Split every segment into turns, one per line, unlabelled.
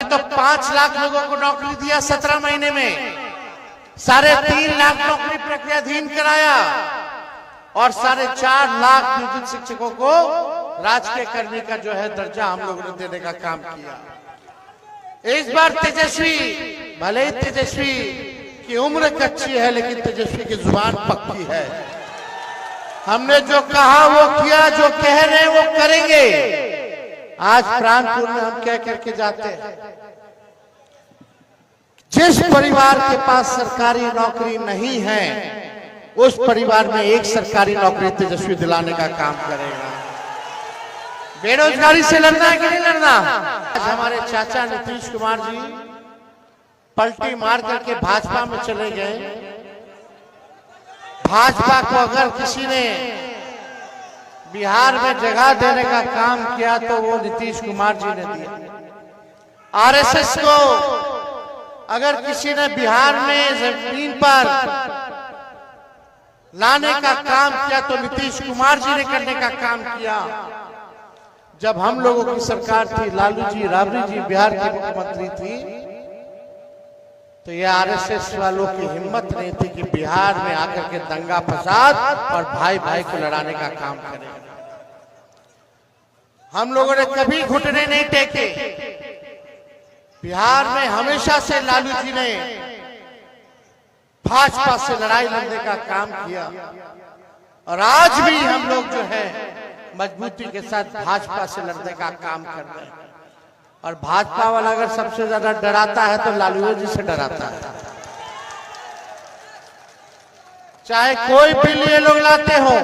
तो 5 लाख लोगों को नौकरी दिया 17 महीने में, 3.5 लाख नौकरी प्रक्रियाधीन कराया और 4.5 लाख नियोजित शिक्षकों को राजकीय कर्मी का जो है दर्जा हम लोगों ने देने का काम किया। इस बार तेजस्वी, भले ही तेजस्वी की उम्र कच्ची है लेकिन तेजस्वी की जुबान पक्की है। हमने जो कहा वो किया, जो कह रहे हैं वो करेंगे। आज प्राणपुर में हम कह करके जाते हैं, जिस परिवार के पास सरकारी नौकरी नहीं है उस परिवार में एक सरकारी नौकरी तेजस्वी दिलाने का काम करेगा। बेरोजगारी से लड़ना है कि नहीं लड़ना? आज हमारे चाचा नीतीश कुमार जी पलटी मार करके भाजपा में चले गए। भाजपा को अगर किसी ने बिहार में जगह देने का काम किया तो वो नीतीश कुमार जी ने दिया। आरएसएस को अगर किसी ने बिहार में जमीन पर लाने का काम किया तो नीतीश कुमार जी ने करने का काम किया। जब हम लोगों की सरकार थी, लालू जी, राबड़ी जी बिहार की मुख्यमंत्री थी, तो ये आरएसएस वालों की हिम्मत नहीं थी कि बिहार में आकर के दंगा फसाद और भाई भाई को लड़ाने का काम करें। हम लोगों ने कभी घुटने नहीं टेके। बिहार में हमेशा से लालू जी ने भाजपा से लड़ाई लड़ने का काम किया और आज भी हम लोग जो है मजबूती के साथ भाजपा से लड़ने का काम कर रहे हैं। और भाजपा वाला अगर सबसे ज्यादा डराता है तो लालू जी से डराता है। चाहे कोई बिल ये लोग लाते हो,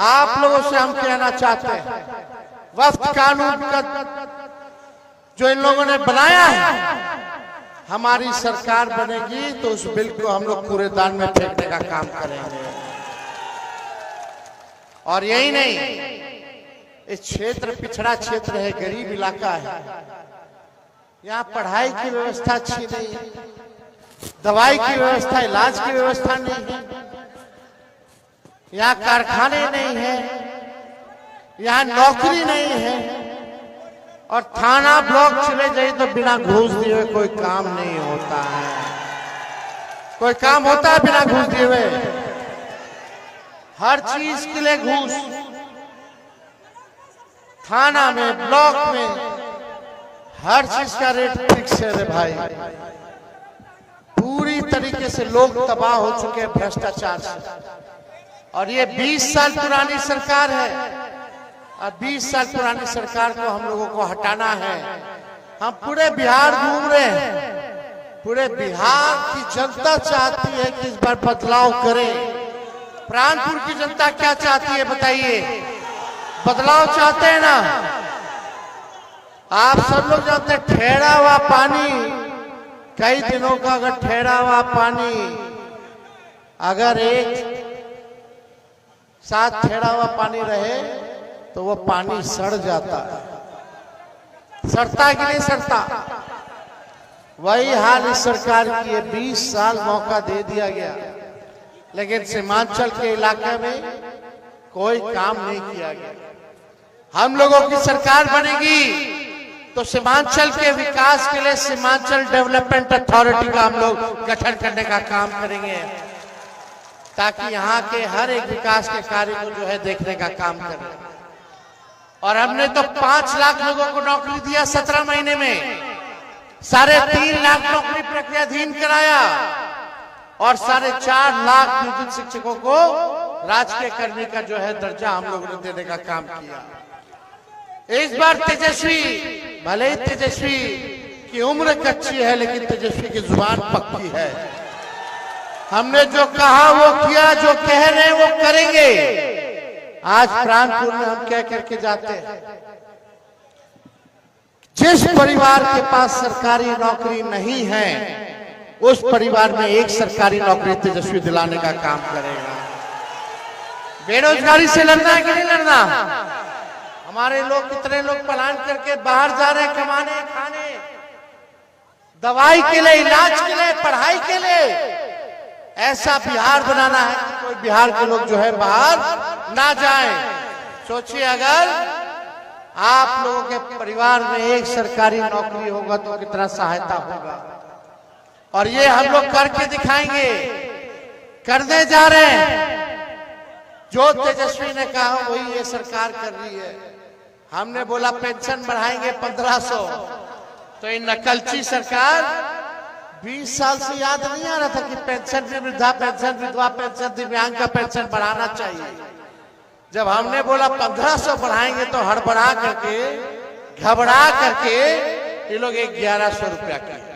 आप लोगों से हम कहना चाहते हैं, वक्फ कानून का जो इन लोगों ने बनाया है, हमारी सरकार बनेगी तो उस बिल को हम लोग कूड़ेदान में फेंकने का काम करेंगे। और यही नहीं, इस क्षेत्र पिछड़ा क्षेत्र है, गरीब इलाका है, यहाँ पढ़ाई की व्यवस्था अच्छी नहीं है, दवाई की व्यवस्था, इलाज की व्यवस्था नहीं है, यहाँ कारखाने नहीं है, यहाँ नौकरी नहीं है और थाना ब्लॉक चले जाइए तो बिना घूस दिए हुए कोई काम नहीं होता है। कोई काम होता है बिना घूस दिए हुए? हर चीज के लिए घूस। थाना में, ब्लॉक में हर चीज का रेट फिक्स है रे भाई। पूरी तरीके से लोग तबाह हो चुके हैं भ्रष्टाचार से। और ये 20 साल पुरानी सरकार है और 20 साल पुरानी सरकार को हम लोगों को हटाना है। हम पूरे बिहार घूम रहे हैं, पूरे बिहार की जनता चाहती है कि इस बार बदलाव करें। प्राणपुर की जनता क्या चाहती है बताइए? बदलाव चाहते हैं ना? आप सब लोग जानते हैं ठहरा हुआ पानी, कई दिनों का अगर ठहरा हुआ पानी अगर एक साथ ठहरा हुआ पानी रहे तो वो पानी सड़ जाता है। सड़ता कि नहीं सड़ता? वही हाल इस सरकार की है। 20 साल मौका दे दिया गया लेकिन सीमांचल के इलाके में कोई काम नहीं किया गया। हम लोगों की सरकार बनेगी तो सीमांचल के विकास के लिए सीमांचल डेवलपमेंट अथॉरिटी का हम लोग गठन करने का काम करेंगे ताकि यहाँ के हर एक विकास के कार्य को जो है देखने का काम करें। और हमने तो 5 लाख लोगों को नौकरी दिया 17 महीने में, 3.5 लाख नौकरी प्रक्रियाधीन कराया और 4.5 लाख नियोजित शिक्षकों को राजकीय कर्मी का जो है दर्जा हम लोगों ने देने का काम किया। इस बार तेजस्वी, भले ही तेजस्वी की उम्र कच्ची है लेकिन तेजस्वी की जुबान पक्की है। हमने जो कहा वो किया, जो कह रहे हैं वो करेंगे। आज प्राणपुर में हम कह करके जाते हैं, जिस परिवार के पास सरकारी नौकरी नहीं है उस परिवार में एक सरकारी नौकरी तेजस्वी दिलाने का काम करेगा। बेरोजगारी से लड़ना है कि नहीं लड़ना? हमारे लोग, कितने लोग पलायन करके बाहर जा रहे हैं कमाने, खाने, दवाई के लिए, इलाज के लिए, पढ़ाई के लिए। ऐसा बिहार बनाना है कि कोई बिहार के लोग जो है बाहर ना जाएं। सोचिए अगर आप लोगों के परिवार में एक सरकारी नौकरी होगा तो कितना सहायता होगा। और ये हम लोग करके दिखाएंगे, करने जा रहे हैं। जो तेजस्वी ने कहा वही ये सरकार कर रही है। हमने बोला पेंशन बढ़ाएंगे 1500, तो ये नकलची सरकार 20 साल से याद नहीं आ रहा था कि पेंशन भी, वृद्धा पेंशन, विधवा पेंशन, दिव्यांग का पेंशन बढ़ाना चाहिए। जब हमने बोला 1500 बढ़ाएंगे तो हड़बड़ा करके, घबरा करके ये लोग 1100 रुपया किया।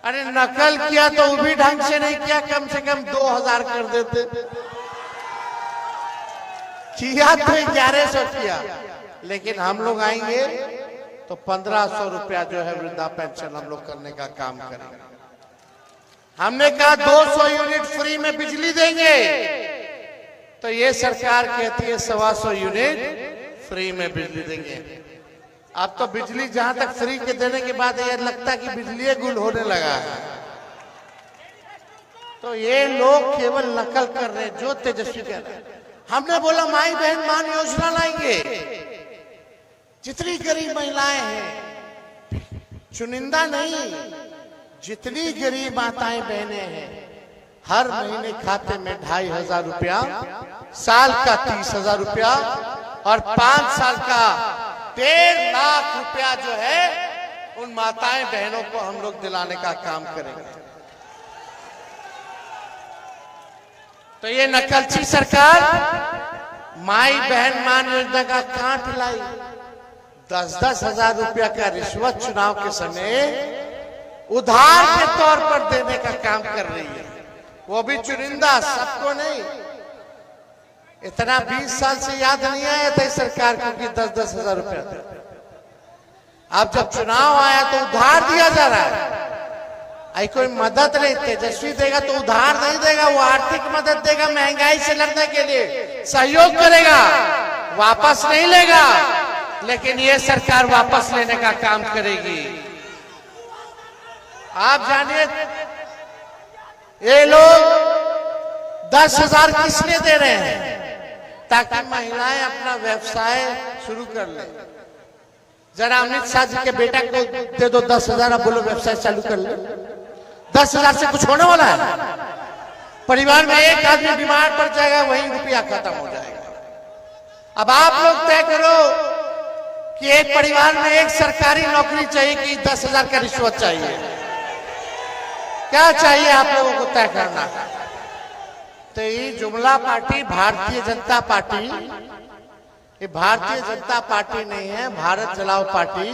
अरे नकल किया तो वो भी ढंग से नहीं किया, कम से कम 2000 कर देते। किया तो 1100 किया, लेकिन हम लोग आएंगे तो 1500 रुपया जो है वृद्धा पेंशन हम लोग करने का काम करेंगे। हमने कहा 200 यूनिट फ्री में बिजली देंगे, तो ये सरकार कहती है 125 यूनिट फ्री में बिजली देंगे। अब तो बिजली जहां तक फ्री के देने के बाद ये लगता है कि बिजली गुल होने लगा है। तो ये लोग केवल नकल कर रहे हैं, जो तेजस्वी कह रहे हैं। हमने बोला माई बहन मान योजना लाएंगे। जितनी गरीब महिलाएं हैं, चुनिंदा नहीं, जितनी गरीब माताएं बहनें हैं, हर महीने खाते में 2500 रुपया, साल का 30,000 रुपया और 5 साल का 1.5 लाख रुपया जो है उन माताएं बहनों को हम लोग दिलाने का काम करेंगे। तो ये नकलची सरकार माई बहन मान योजना का कांट लाई। 10-10 हजार रुपया का रिश्वत चुनाव के समय उधार के तौर पर देने का काम कर रही है, वो भी चुनिंदा, सबको नहीं। इतना 20 साल से याद नहीं आया था इस सरकार को कि 10-10 हजार रुपया। अब जब चुनाव आया तो उधार दिया जा रहा है। आई कोई मदद नहीं, तेजस्वी देगा तो उधार नहीं देगा, वो आर्थिक मदद देगा, महंगाई से लड़ने के लिए सहयोग करेगा, वापस नहीं लेगा। लेकिन ये सरकार वापस लेने का काम करेगी। आप जानिए ये लोग 10,000 किसने दे रहे हैं? ताकि महिलाएं अपना व्यवसाय शुरू कर ले। जरा अमित शाह जी के बेटा को दे दो 10,000, अब बोलो व्यवसाय चालू कर ले। 10,000 से कुछ होने वाला है? परिवार में एक आदमी बीमार पड़ जाएगा, वही रुपया खत्म हो जाएगा। अब आप लोग तय करो कि एक परिवार में एक सरकारी नौकरी चाहिए कि 10,000 का रिश्वत चाहिए? क्या चाहिए आप लोगों को तय करना। तो ये जुमला पार्टी भारतीय जनता पार्टी, ये भारतीय जनता पार्टी नहीं है, भारत जलाओ पार्टी।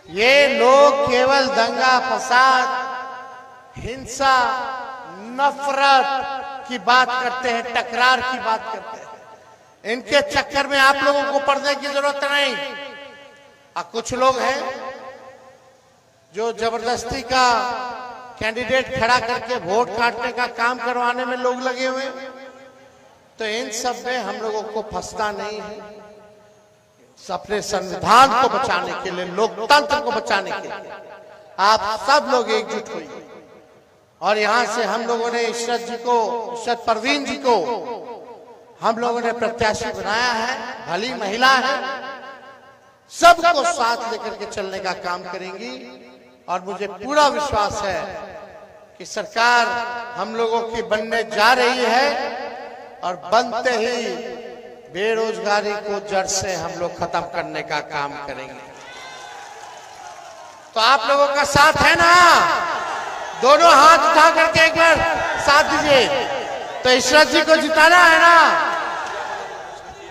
ये लोग केवल दंगा फसाद, हिंसा, नफरत की बात करते हैं, टकरार की बात करते हैं। इनके चक्कर में आप लोगों को पड़ने की जरूरत नहीं। कुछ लोग हैं जो जबरदस्ती का कैंडिडेट खड़ा करके वोट काटने का काम करवाने में लोग लगे हुए। तो इन सब में हम लोगों को फंसना नहीं है। अपने संविधान को बचाने के लिए, लोकतंत्र को बचाने के लिए आप सब लोग एकजुट हुए। और यहां से हम लोगों ने इशरत परवीन जी को हम लोगों ने प्रत्याशी बनाया है। भली महिला है, सबको साथ लेकर के चलने का काम करेंगी। और मुझे पूरा विश्वास है कि सरकार हम लोगों की बनने जा रही है और बनते ही बेरोजगारी को जड़ से हम लोग खत्म करने का काम करेंगे। तो आप लोगों का साथ है ना? दोनों हाथ उठा करके एक बार साथ दीजिए। तो इशरत जी को जिताना है ना?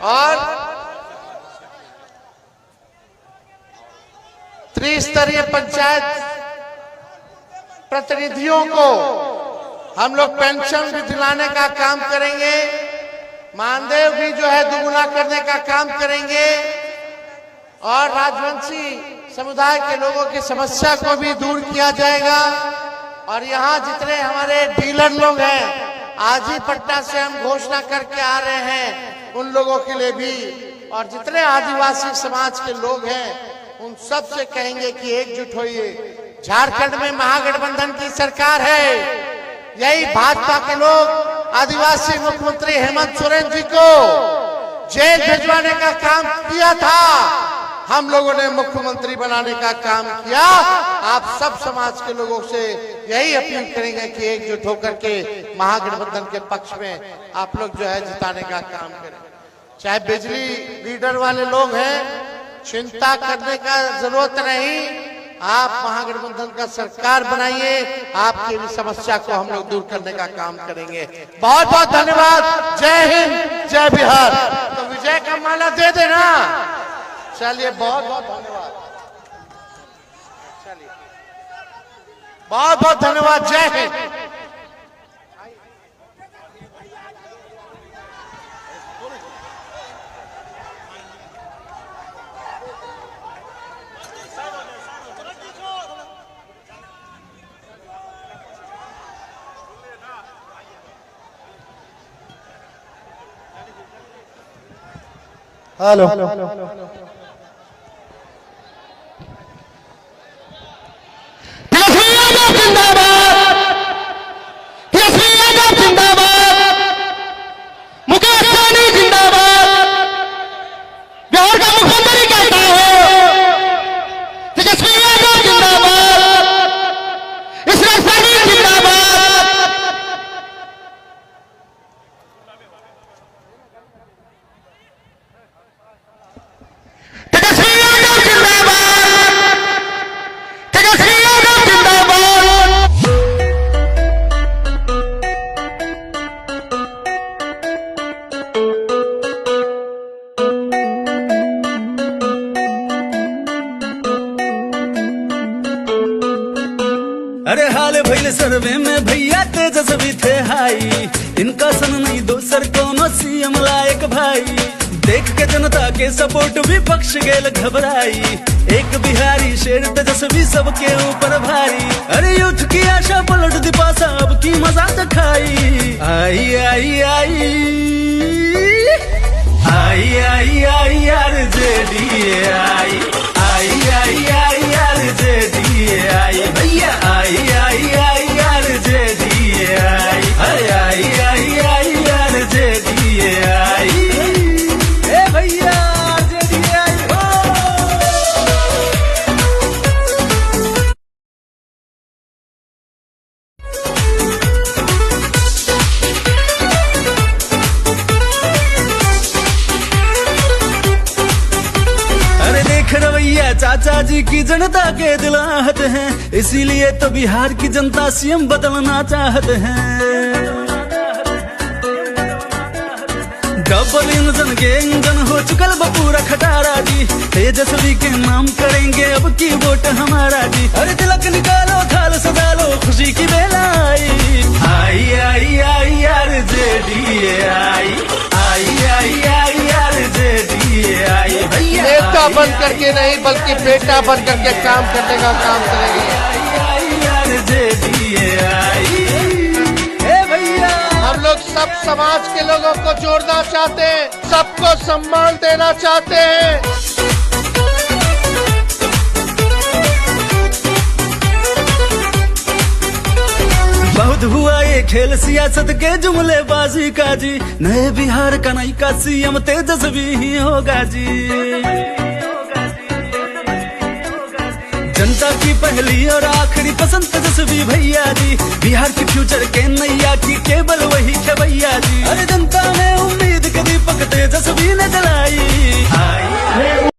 और त्रिस्तरीय पंचायत प्रतिनिधियों को हम लोग पेंशन भी दिलाने का काम करेंगे। मानदेय भी जो है दुगुना करने का काम करेंगे। और राजवंशी समुदाय के लोगों की समस्या को भी दूर किया जाएगा। और यहाँ जितने हमारे डीलर लोग हैं, आज ही पटना से हम घोषणा करके आ रहे हैं, उन लोगों के लिए भी। और जितने आदिवासी समाज के लोग हैं उन सब से कहेंगे कि एकजुट होइए। झारखंड में महागठबंधन की सरकार है। यही भाजपा के लोग आदिवासी मुख्यमंत्री हेमंत सोरेन जी को जेल भिजवाने का काम किया था, हम लोगों ने मुख्यमंत्री बनाने का काम किया। आप सब समाज के लोगों से यही अपील करेंगे कि एकजुट होकर के महागठबंधन के पक्ष में आप लोग जो है जिताने का काम करें। चाहे बिजली लीडर वाले लोग हैं, चिंता करने का जरूरत नहीं, आप महागठबंधन का सरकार बनाइए, आपकी भी समस्या को हम लोग दूर करने का काम करेंगे। बहुत बहुत धन्यवाद। जय हिंद, जय बिहार। तो विजय का माला दे देना। चलिए, बहुत बहुत धन्यवाद। चलिए, बहुत बहुत धन्यवाद। जय हिंद।
हेलो,
अरे हाल भैल सर्वे में भैया तेजस्वी थे हाई, इनका सन नहीं दोसर कोनो सीएम लायक भाई। देख के जनता के सपोर्ट विपक्ष गेल घबराई, एक बिहारी शेर तेजस्वी सबके ऊपर भारी। अरे यूथ की आशा पलट दी पासा, अब की मजा दिखाई। आई आई आई आई आई आई यार जेडीए आई, आई आई आई यार जेडीए आई, भैया आई आई आई यार जेडीए आई, अरे आई आई आई यार जेडीए आई, ए भैया जेडीए आई हो। रवैया चाचा जी की जनता के दिल आहत हैं, इसीलिए तो बिहार की जनता सीएम बदलना चाहते हैं। डबल इंजन के इंजन हो चुकल बपूरा खटारा जी, तेजस्वी के नाम करेंगे अब की वोट हमारा जी। अरे तिलक निकालो, थाल सजा लो, खुशी की बेला आई। आई आई आई यार जेडीए आई, आई आई आई यार जेडीए आई, भैया
नेता बन करके नहीं बल्कि बेटा बन करके काम करने का काम करेंगे। हम लोग सब समाज के लोगों को जोड़ना चाहते हैं, सबको सम्मान देना चाहते हैं।
बहुत हुआ ये खेल सियासत के जुमलेबाजी का जी, नए बिहार का नई का सीएम तेजस्वी ही होगा जी। जनता की पहली और आखिरी पसंद तेजस्वी भैया जी, बिहार की फ्यूचर के नैया की केवल वही भैया जी। अरे जनता ने उम्मीद के दीपक तेजस्वी ने जलाई।